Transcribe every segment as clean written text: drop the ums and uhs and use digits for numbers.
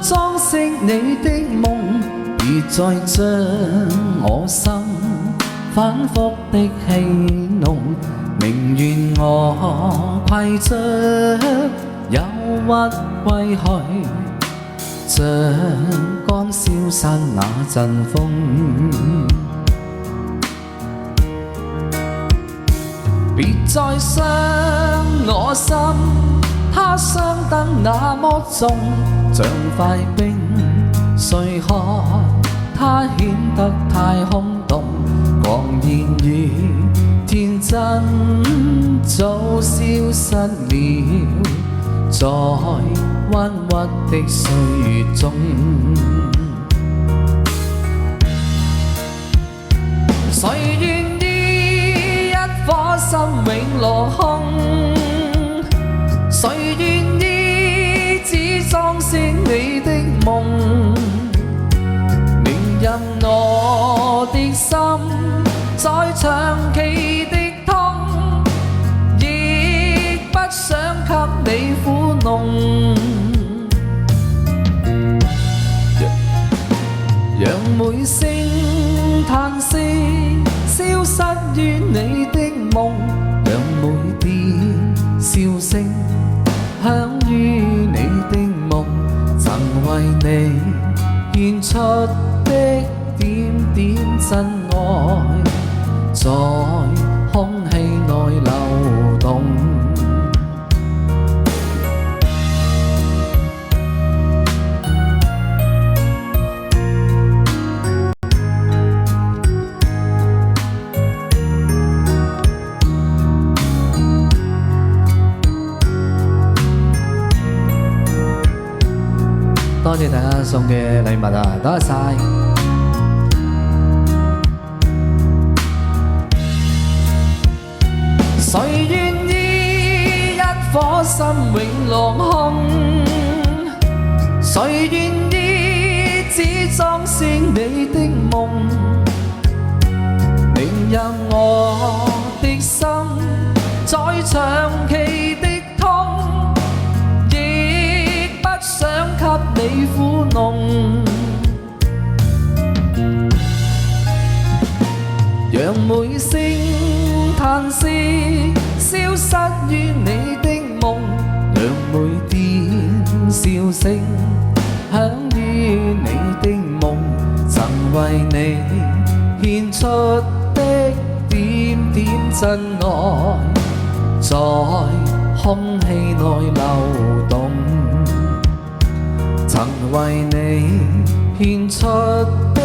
裝飾你的夢，別再將我心反覆的戲弄，寧願我攜着憂鬱歸去，像剛消散那陣風。別再傷我心，它傷得那麼重，像塊冰碎殼，它顯得太空洞。狂言與天真早消失了，在鬱鬱的歲月中。誰願意一顆心永落空？誰願意只裝飾你的夢？寧任我的心在長期的痛，亦不想給你苦弄。讓每聲嘆息消失於你的夢，讓每點笑聲響於你的夢，曾為你獻出的點點真愛，在空氣內流動。多謝大家送嘅禮物啊，多謝晒。誰願意一顆心永落空？誰願意只裝飾你的夢？寧任我的心在長期的痛，亦不想給你苦弄。讓每聲嘆息消失於你的夢，讓每點笑聲響於你的夢，曾為你獻出的點點真愛，在空氣內流動，曾為你獻出的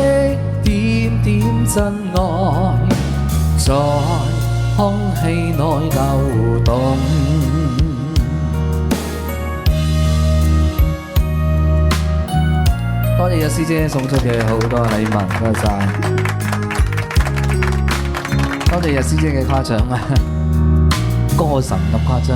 點點真愛，在空氣內流動。多謝師姐送出嘅好多禮物，多謝晒。多謝師姐嘅誇獎啊，歌神咁誇張。